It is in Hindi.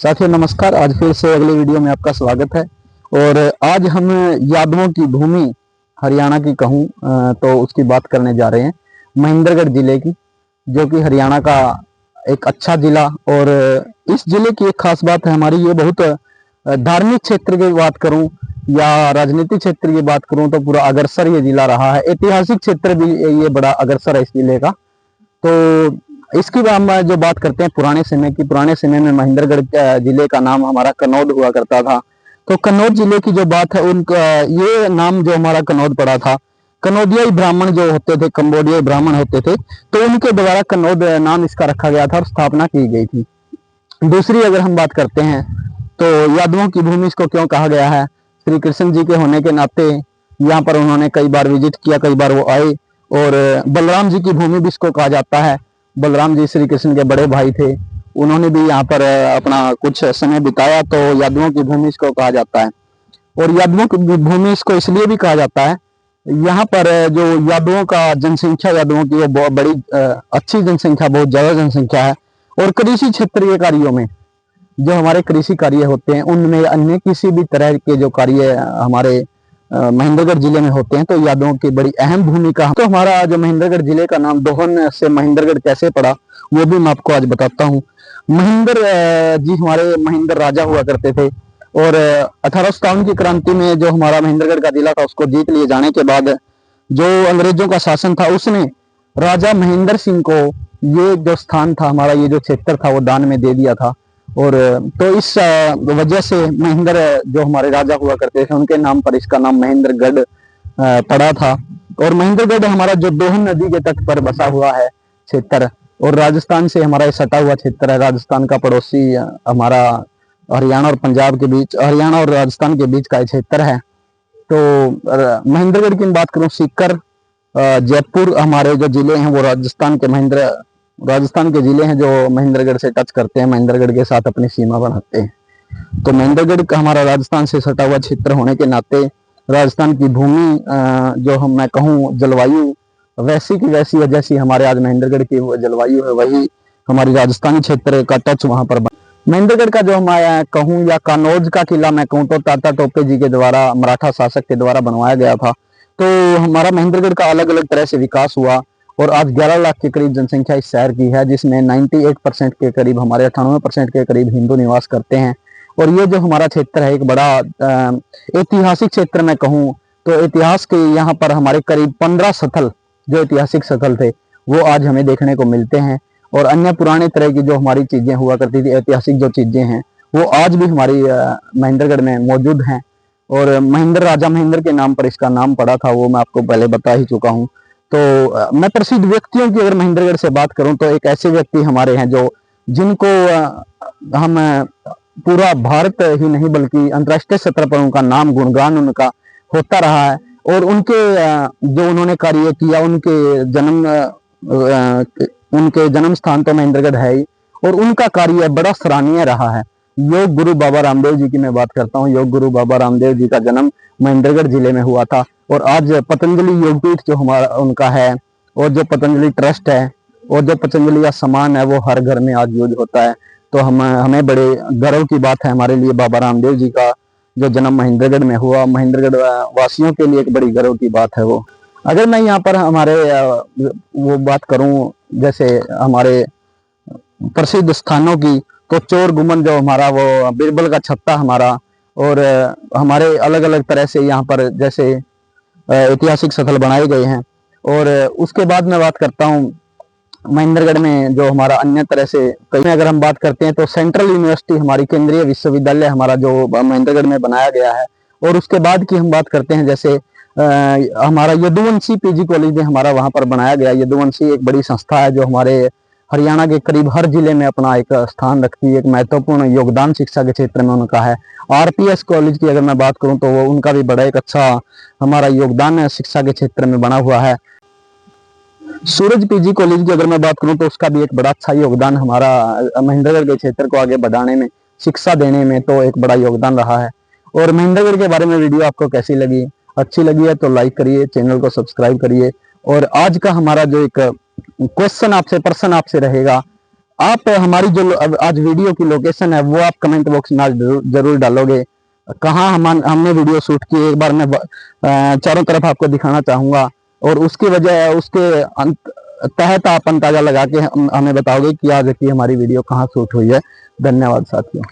साथियों नमस्कार। आज फिर से अगले वीडियो में आपका स्वागत है। और आज हम यादवों की भूमि हरियाणा की कहूँ तो उसकी बात करने जा रहे हैं, महेंद्रगढ़ जिले की, जो कि हरियाणा का एक अच्छा जिला। और इस जिले की एक खास बात है हमारी, ये बहुत धार्मिक क्षेत्र की बात करूं या राजनीतिक क्षेत्र की बात करूं तो पूरा अग्रसर ये जिला रहा है। ऐतिहासिक क्षेत्र भी ये बड़ा अग्रसर है इस जिले का। तो इसकी हम जो बात करते हैं पुराने समय की, पुराने समय में महेंद्रगढ़ जिले का नाम हमारा कनौद हुआ करता था। तो कनौद जिले की जो बात है, उनका ये नाम जो हमारा कनौद पड़ा था, कनौदियाई ब्राह्मण जो होते थे, कंबोडियाई ब्राह्मण होते थे, तो उनके द्वारा कनौद नाम इसका रखा गया था और स्थापना की गई थी। दूसरी अगर हम बात करते हैं तो यादवों की भूमि इसको क्यों कहा गया है, श्री कृष्ण जी के होने के नाते यहाँ पर उन्होंने कई बार विजिट किया, कई बार वो आए। और बलराम जी की भूमि भी इसको कहा जाता है। बलराम जी श्री कृष्ण के बड़े भाई थे, उन्होंने भी यहाँ पर अपना कुछ समय बिताया, तो यादवों की भूमि इसको कहा जाता है। और यादवों की भूमि इसको इसलिए भी कहा जाता है, यहाँ पर जो यादवों का जनसंख्या, यादवों की वो बहुत बड़ी अच्छी जनसंख्या, बहुत ज्यादा जनसंख्या है। और कृषि क्षेत्रीय कार्यों में जो हमारे कृषि कार्य होते हैं, उनमें अन्य किसी भी तरह के जो कार्य हमारे महेंद्रगढ़ जिले में होते हैं, तो यादवों की बड़ी अहम भूमिका। तो हमारा जो महेंद्रगढ़ जिले का नाम दोहन से महेंद्रगढ़ कैसे पड़ा, वो भी मैं आपको आज बताता हूँ। महेंद्र जी हमारे महेंद्र राजा हुआ करते थे। और 1857 की क्रांति में जो हमारा महेंद्रगढ़ का जिला था, उसको जीत लिए जाने के बाद जो अंग्रेजों का शासन था, उसने राजा महेंद्र सिंह को ये जो स्थान था हमारा, ये जो क्षेत्र था, वो दान में दे दिया था। और तो इस वजह से महेंद्र जो हमारे राजा हुआ करते थे, उनके नाम पर इसका नाम महेंद्रगढ़ पड़ा था। और महेंद्रगढ़ हमारा जो दोहन नदी के तट पर बसा हुआ है क्षेत्र, और राजस्थान से हमारा सटा हुआ क्षेत्र है। राजस्थान का पड़ोसी हमारा हरियाणा और पंजाब के बीच, हरियाणा और राजस्थान के बीच का क्षेत्र है। तो महेंद्रगढ़ की बात करूं, सीकर, जयपुर हमारे जो जिले हैं वो राजस्थान के जिले हैं जो महेंद्रगढ़ से टच करते हैं, महेंद्रगढ़ के साथ अपनी सीमा बनाते हैं। तो महेंद्रगढ़ का हमारा राजस्थान से सटा हुआ क्षेत्र होने के नाते राजस्थान की भूमि जो हम मैं कहूँ जलवायु वैसी की वैसी है, जैसी हमारे आज महेंद्रगढ़ की जलवायु है, वही हमारी राजस्थानी क्षेत्र का टच वहां पर। महेंद्रगढ़ का जो मैं कहूँ या कानौज का किला मैं कहूँ, तो तात्या टोपे जी के द्वारा, मराठा शासक के द्वारा बनवाया गया था। तो हमारा महेंद्रगढ़ का अलग अलग तरह से विकास हुआ। और आज 11 लाख के करीब जनसंख्या इस शहर की है, जिसमें 98% के करीब, हमारे 98% के करीब हिंदू निवास करते हैं। और ये जो हमारा क्षेत्र है, एक बड़ा ऐतिहासिक क्षेत्र मैं कहूँ तो इतिहास के यहाँ पर हमारे करीब 15 स्थल, जो ऐतिहासिक स्थल थे, वो आज हमें देखने को मिलते हैं। और अन्य पुराने तरह की जो हमारी चीजें हुआ करती थी, ऐतिहासिक जो चीजें हैं, वो आज भी हमारी महेंद्रगढ़ में मौजूद हैं। और महेंद्र, राजा महेंद्र के नाम पर इसका नाम पड़ा था, वो मैं आपको पहले बता ही चुका हूँ। तो मैं प्रसिद्ध व्यक्तियों की अगर महेंद्रगढ़ से बात करूं, तो एक ऐसे व्यक्ति हमारे हैं जो जिनको हम पूरा भारत ही नहीं बल्कि अंतर्राष्ट्रीय स्तर पर उनका नाम, गुणगान उनका होता रहा है। और उनके जो उन्होंने कार्य किया, उनके जन्म स्थान तो महेंद्रगढ़ है ही, और उनका कार्य बड़ा सराहनीय रहा है। योग गुरु बाबा रामदेव जी की मैं बात करता हूँ। योग गुरु बाबा रामदेव जी का जन्म महेंद्रगढ़ जिले में हुआ था। और आज पतंजलि योगपीठ जो हमारा उनका है, और जो पतंजलि ट्रस्ट है, और जो पतंजलि का सामान है, वो हर घर में आज यूज होता है। तो हमें बड़े गर्व की बात है हमारे लिए, बाबा रामदेव जी का जो जन्म महेंद्रगढ़ में हुआ, महेंद्रगढ़ वासियों के लिए एक बड़ी गर्व की बात है वो। अगर मैं यहाँ पर हमारे वो बात करूं, जैसे हमारे प्रसिद्ध स्थानों की, तो चोर गुम्बद जो हमारा, वो बीरबल का छत्ता हमारा, और हमारे अलग अलग तरह से यहाँ पर जैसे ऐतिहासिक स्थल बनाए गए हैं। और उसके बाद मैं बात करता हूँ महेंद्रगढ़ में जो हमारा अन्य तरह से कहीं अगर हम बात करते हैं, तो सेंट्रल यूनिवर्सिटी, हमारी केंद्रीय विश्वविद्यालय हमारा जो महेंद्रगढ़ में बनाया गया है। और उसके बाद की हम बात करते हैं, जैसे हमारा यदुवंशी पीजी कॉलेज में हमारा वहां पर बनाया गया। यदुवंशी एक बड़ी संस्था है जो हमारे हरियाणा के करीब हर जिले में अपना एक स्थान रखती है, एक महत्वपूर्ण योगदान शिक्षा के क्षेत्र में उनका है। आरपीएस कॉलेज की अगर मैं बात करूं, तो वो उनका भी बड़ा एक अच्छा हमारा योगदान शिक्षा के क्षेत्र में बना हुआ है। सूरज पीजी कॉलेज की अगर मैं बात करूं, तो उसका भी एक बड़ा अच्छा योगदान हमारा महेंद्रगढ़ के क्षेत्र को आगे बढ़ाने में, शिक्षा देने में, तो एक बड़ा योगदान रहा है। और महेंद्रगढ़ के बारे में वीडियो आपको कैसी लगी? अच्छी लगी है तो लाइक करिए, चैनल को सब्सक्राइब करिए। और आज का हमारा जो एक प्रश्न आपसे रहेगा, आप हमारी जो आज वीडियो की लोकेशन है वो आप कमेंट बॉक्स में आज जरूर डालोगे, कहाँ हमने वीडियो शूट की। एक बार मैं चारों तरफ आपको दिखाना चाहूंगा और उसकी वजह उसके तहत आप अंदाजा लगा के हमें बताओगे कि आज की हमारी वीडियो कहाँ शूट हुई है। धन्यवाद साथियों।